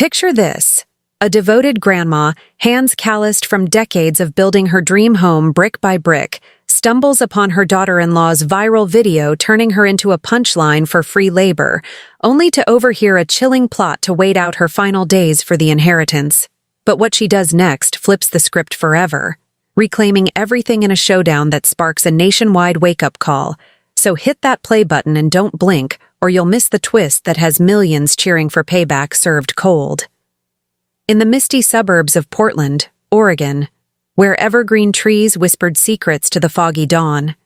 Picture this. A devoted grandma, hands calloused from decades of building her dream home brick by brick, stumbles upon her daughter-in-law's viral video turning her into a punchline for free labor, only to overhear a chilling plot to wait out her final days for the inheritance. But what she does next flips the script forever, reclaiming everything in a showdown that sparks a nationwide wake-up call. So hit that play button and don't blink, or you'll miss the twist that has millions cheering for payback served cold. In the misty suburbs of Portland, Oregon, where evergreen trees whispered secrets to the foggy dawn,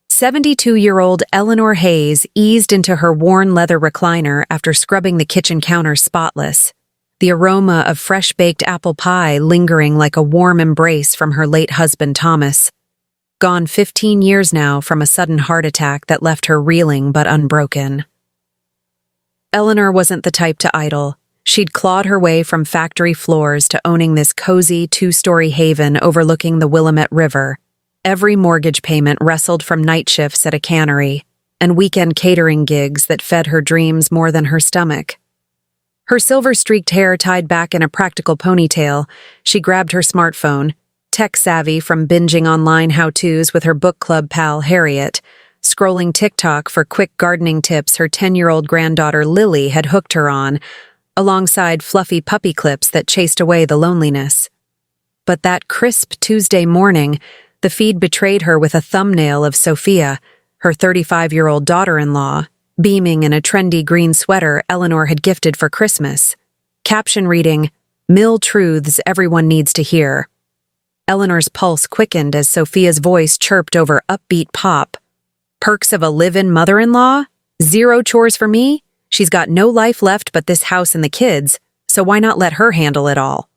72-year-old Eleanor Hayes eased into her worn leather recliner after scrubbing the kitchen counter spotless, the aroma of fresh-baked apple pie lingering like a warm embrace from her late husband Thomas. Gone 15 years now from a sudden heart attack that left her reeling but unbroken. Eleanor wasn't the type to idle. She'd clawed her way from factory floors to owning this cozy two-story haven overlooking the Willamette River. Every mortgage payment wrestled from night shifts at a cannery and weekend catering gigs that fed her dreams more than her stomach. Her silver-streaked hair tied back in a practical ponytail, she grabbed her smartphone, tech-savvy from binging online how-tos with her book club pal Harriet, scrolling TikTok for quick gardening tips her 10-year-old granddaughter Lily had hooked her on, alongside fluffy puppy clips that chased away the loneliness. But that crisp Tuesday morning, the feed betrayed her with a thumbnail of Sophia, her 35-year-old daughter-in-law, beaming in a trendy green sweater Eleanor had gifted for Christmas. Caption reading, "Mill truths everyone needs to hear." Eleanor's pulse quickened as Sophia's voice chirped over upbeat pop. "Perks of a live-in mother-in-law? Zero chores for me? She's got no life left but this house and the kids, so why not let her handle it all?"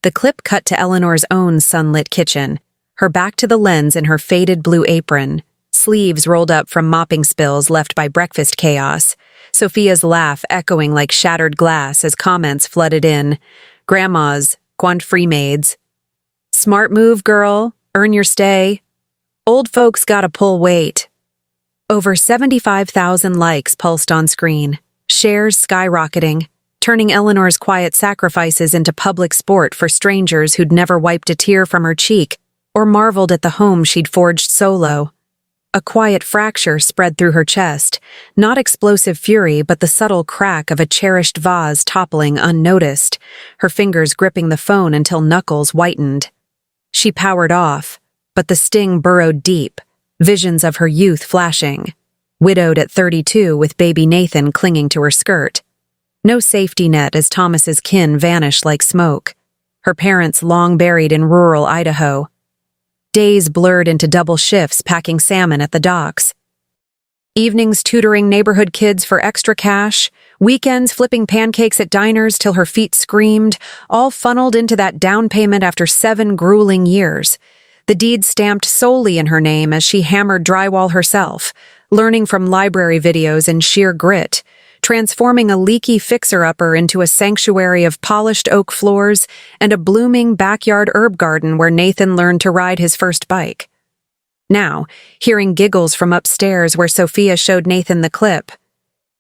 The clip cut to Eleanor's own sunlit kitchen, her back to the lens in her faded blue apron, sleeves rolled up from mopping spills left by breakfast chaos, Sophia's laugh echoing like shattered glass as comments flooded in. Grandmas, quant-free maids. "Smart move, girl. Earn your stay. Old folks gotta pull weight." Over 75,000 likes pulsed on screen, shares skyrocketing, turning Eleanor's quiet sacrifices into public sport for strangers who'd never wiped a tear from her cheek or marveled at the home she'd forged solo. A quiet fracture spread through her chest, not explosive fury but the subtle crack of a cherished vase toppling unnoticed, her fingers gripping the phone until knuckles whitened. She powered off, but the sting burrowed deep, visions of her youth flashing. Widowed at 32 with baby Nathan clinging to her skirt. No safety net as Thomas's kin vanished like smoke. Her parents long buried in rural Idaho. Days blurred into double shifts packing salmon at the docks. Evenings tutoring neighborhood kids for extra cash, weekends flipping pancakes at diners till her feet screamed, all funneled into that down payment after 7 grueling years. The deed stamped solely in her name as she hammered drywall herself, learning from library videos in sheer grit, transforming a leaky fixer-upper into a sanctuary of polished oak floors and a blooming backyard herb garden where Nathan learned to ride his first bike. Now, hearing giggles from upstairs where Sophia showed Nathan the clip.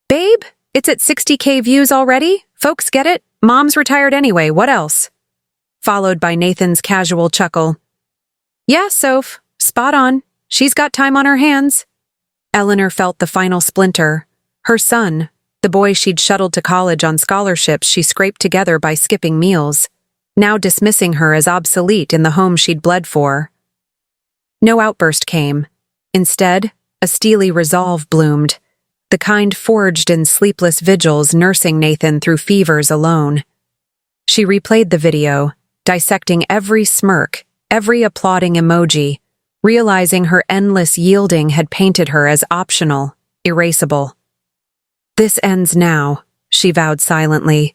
"Babe, it's at 60K views already? Folks get it? Mom's retired anyway, what else?" Followed by Nathan's casual chuckle. "Yeah, Soph, spot on. She's got time on her hands." Eleanor felt the final splinter. Her son, the boy she'd shuttled to college on scholarships she scraped together by skipping meals, now dismissing her as obsolete in the home she'd bled for. No outburst came. Instead, a steely resolve bloomed, the kind forged in sleepless vigils nursing Nathan through fevers alone. She replayed the video, dissecting every smirk, every applauding emoji, realizing her endless yielding had painted her as optional, erasable. "This ends now," she vowed silently,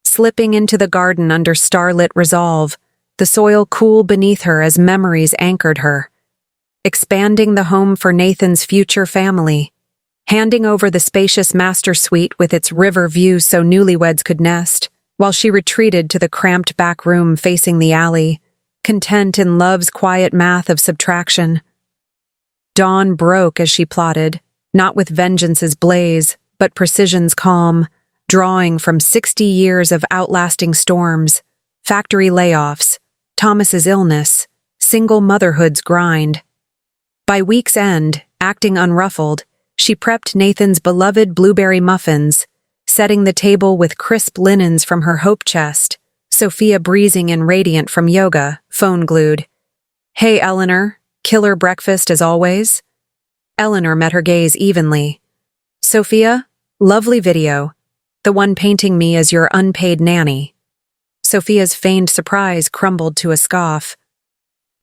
slipping into the garden under starlit resolve, the soil cool beneath her as memories anchored her. Expanding the home for Nathan's future family, handing over the spacious master suite with its river view so newlyweds could nest, while she retreated to the cramped back room facing the alley, content in love's quiet math of subtraction. Dawn broke as she plotted, not with vengeance's blaze, but precision's calm, drawing from 60 years of outlasting storms, factory layoffs, Thomas's illness, single motherhood's grind. By week's end, acting unruffled, she prepped Nathan's beloved blueberry muffins, setting the table with crisp linens from her hope chest, Sophia breezing in radiant from yoga, phone glued. "Hey, Eleanor, killer breakfast as always?" Eleanor met her gaze evenly. "Sophia, lovely video. The one painting me as your unpaid nanny." Sophia's feigned surprise crumbled to a scoff.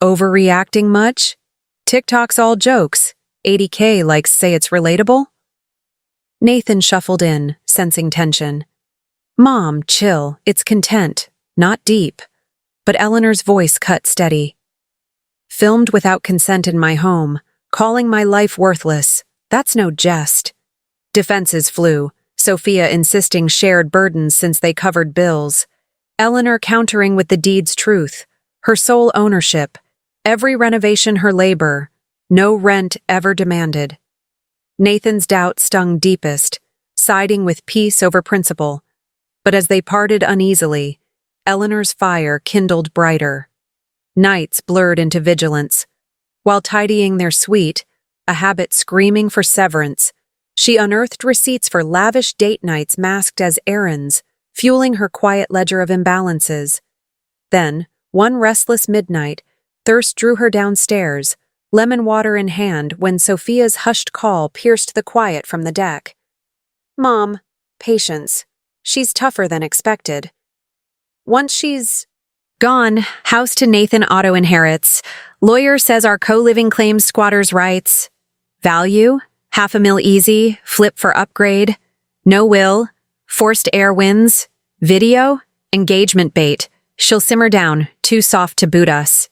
"Overreacting much? TikTok's all jokes. 80K likes say it's relatable?" Nathan shuffled in, sensing tension. "Mom, chill. It's content, not deep." But Eleanor's voice cut steady. "Filmed without consent in my home, calling my life worthless. That's no jest." Defenses flew, Sophia insisting shared burdens since they covered bills. Eleanor countering with the deed's truth, her sole ownership, every renovation her labor, no rent ever demanded. Nathan's doubt stung deepest, siding with peace over principle. But as they parted uneasily, Eleanor's fire kindled brighter. Nights blurred into vigilance. While tidying their suite, a habit screaming for severance, she unearthed receipts for lavish date nights masked as errands, fueling her quiet ledger of imbalances. Then, one restless midnight, thirst drew her downstairs, lemon water in hand when Sophia's hushed call pierced the quiet from the deck. "Mom, patience. She's tougher than expected. Once she's gone, house to Nathan auto inherits. Lawyer says our co-living claims squatters' rights. Value? $500,000 easy, flip for upgrade. No will. Forced air wins. Video? Engagement bait. She'll simmer down, too soft to boot us."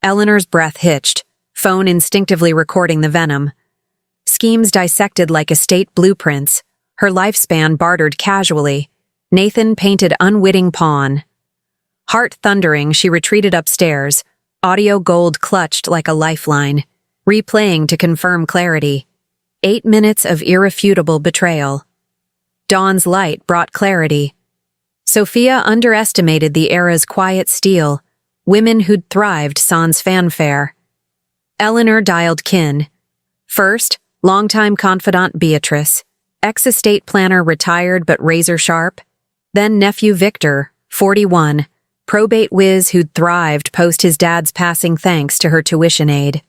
Eleanor's breath hitched, phone instinctively recording the venom. Schemes dissected like estate blueprints, her lifespan bartered casually. Nathan painted unwitting pawn. Heart thundering, she retreated upstairs, audio gold clutched like a lifeline, replaying to confirm clarity. 8 minutes of irrefutable betrayal. Dawn's light brought clarity. Sophia underestimated the era's quiet steel, women who'd thrived sans fanfare. Eleanor dialed kin. First, longtime confidant Beatrice, ex-estate planner retired but razor-sharp. Then nephew Victor, 41, probate whiz who'd thrived post his dad's passing thanks to her tuition aid.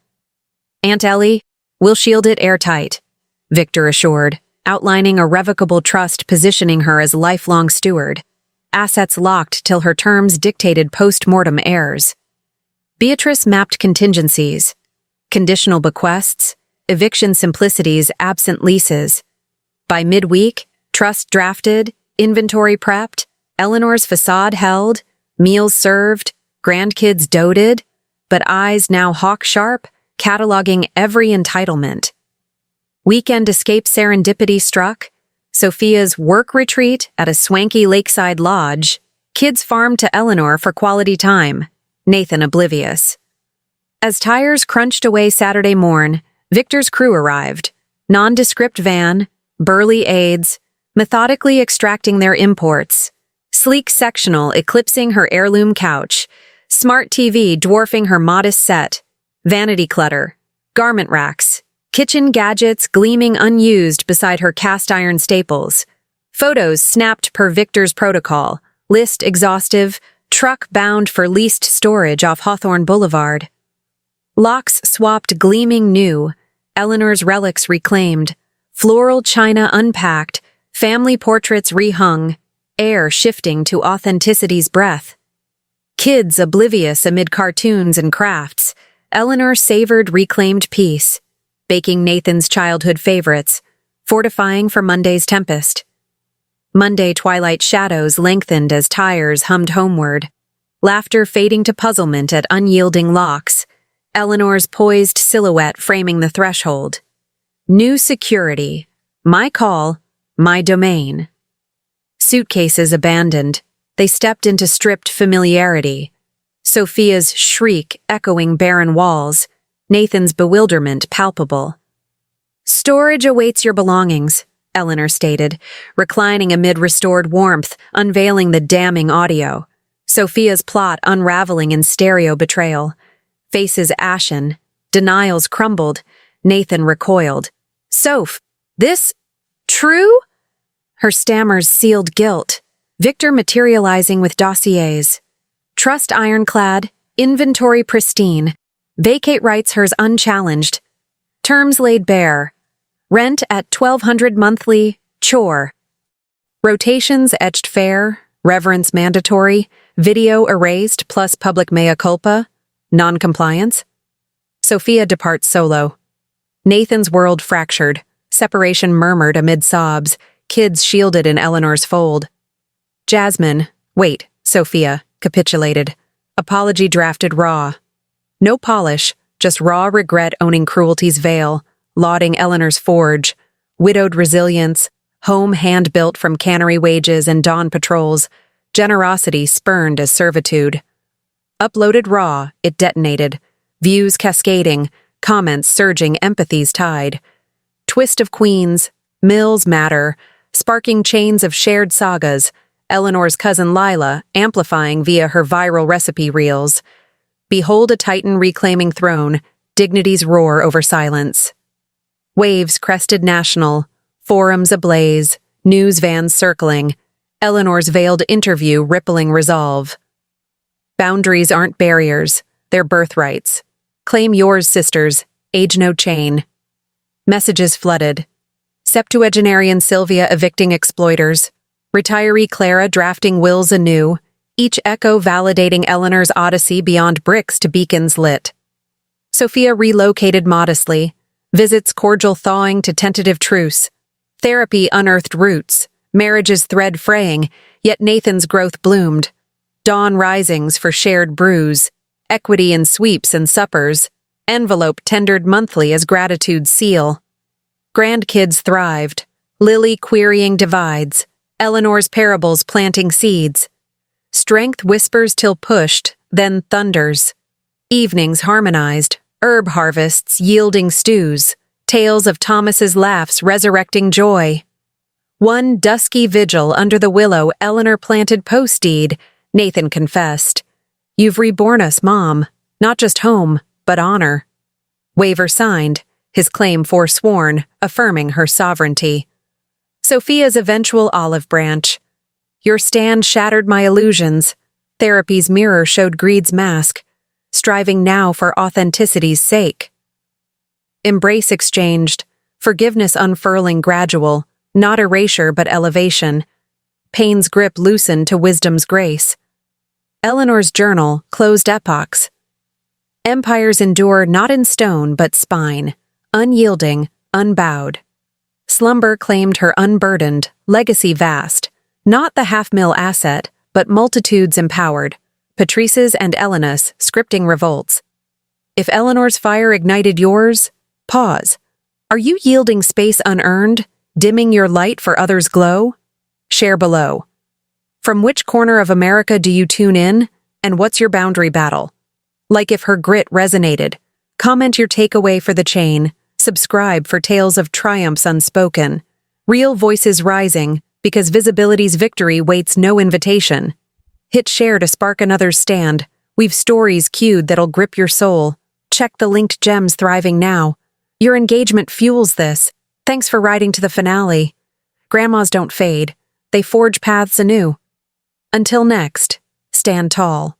"Aunt Ellie, we'll shield it airtight," Victor assured, outlining a revocable trust positioning her as lifelong steward. Assets locked till her terms dictated post-mortem heirs. Beatrice mapped contingencies. Conditional bequests, eviction simplicities absent leases. By midweek, trust drafted, inventory prepped, Eleanor's facade held, meals served, grandkids doted, but eyes now hawk-sharp, cataloging every entitlement. Weekend escape serendipity struck, Sophia's work retreat at a swanky lakeside lodge, kids farmed to Eleanor for quality time, Nathan oblivious. As tires crunched away Saturday morn, Victor's crew arrived, nondescript van, burly aides, methodically extracting their imports, sleek sectional eclipsing her heirloom couch, smart TV dwarfing her modest set, vanity clutter, garment racks, kitchen gadgets gleaming unused beside her cast-iron staples, photos snapped per Victor's protocol, list exhaustive, truck bound for leased storage off Hawthorne Boulevard. Locks swapped gleaming new, Eleanor's relics reclaimed, floral china unpacked, family portraits rehung, air shifting to authenticity's breath. Kids oblivious amid cartoons and crafts, Eleanor savored reclaimed peace, baking Nathan's childhood favorites, fortifying for Monday's tempest. Monday twilight shadows lengthened as tires hummed homeward, laughter fading to puzzlement at unyielding locks, Eleanor's poised silhouette framing the threshold. New security. My call, my domain. Suitcases abandoned, they stepped into stripped familiarity. Sophia's shriek echoing barren walls, Nathan's bewilderment palpable. "Storage awaits your belongings. Eleanor stated, reclining amid restored warmth, unveiling the damning audio. Sophia's plot unraveling in stereo betrayal. Faces ashen, denials crumbled. Nathan recoiled. "Soph, this... true?" Her stammers sealed guilt. Victor materializing with dossiers. Trust ironclad, inventory pristine. Vacate rights hers unchallenged. Terms laid bare. Rent at $1,200 monthly, chore. Rotations etched fair, reverence mandatory, video erased plus public mea culpa, non-compliance. Sophia departs solo. Nathan's world fractured, separation murmured amid sobs, kids shielded in Eleanor's fold. Sophia, capitulated. Apology drafted raw. No polish, just raw regret owning cruelty's veil, lauding Eleanor's forge, widowed resilience, home hand-built from cannery wages and dawn patrols, generosity spurned as servitude. Uploaded raw, it detonated. Views cascading, comments surging, empathy's tide. Twist of queens, mills matter, sparking chains of shared sagas, Eleanor's cousin Lila amplifying via her viral recipe reels. Behold a titan reclaiming throne, dignity's roar over silence. Waves crested national, forums ablaze, news vans circling, Eleanor's veiled interview rippling resolve. Boundaries aren't barriers, they're birthrights. Claim yours, sisters, age no chain. Messages flooded. Septuagenarian Sylvia evicting exploiters. Retiree Clara drafting wills anew, each echo validating Eleanor's odyssey beyond bricks to beacons lit. Sophia relocated modestly, visits cordial thawing to tentative truce. Therapy unearthed roots, marriage's thread fraying, yet Nathan's growth bloomed. Dawn risings for shared brews, equity in sweeps and suppers, envelope tendered monthly as gratitude's seal. Grandkids thrived, Lily querying divides, Eleanor's parables planting seeds. Strength whispers till pushed, then thunders. Evenings harmonized, herb harvests yielding stews, tales of Thomas's laughs resurrecting joy. One dusky vigil under the willow Eleanor planted post-deed, Nathan confessed. "You've reborn us, Mom, not just home, but honor." Waiver signed, his claim forsworn, affirming her sovereignty. Sophia's eventual olive branch. "Your stand shattered my illusions. Therapy's mirror showed greed's mask, striving now for authenticity's sake." Embrace exchanged, forgiveness unfurling gradual, not erasure but elevation. Pain's grip loosened to wisdom's grace. Eleanor's journal closed epochs. Empires endure not in stone but spine, unyielding, unbowed. Slumber claimed her unburdened, legacy vast, not the half-mil asset, but multitudes empowered, Patrice's and Elena's scripting revolts. If Eleanor's fire ignited yours, pause. Are you yielding space unearned, dimming your light for others' glow? Share below. From which corner of America do you tune in, and what's your boundary battle? Like if her grit resonated, comment your takeaway for the chain, subscribe for tales of triumphs unspoken. Real voices rising, because visibility's victory waits no invitation. Hit share to spark another's stand. We've stories queued that'll grip your soul. Check the linked gems thriving now. Your engagement fuels this. Thanks for riding to the finale. Grandmas don't fade. They forge paths anew. Until next, stand tall.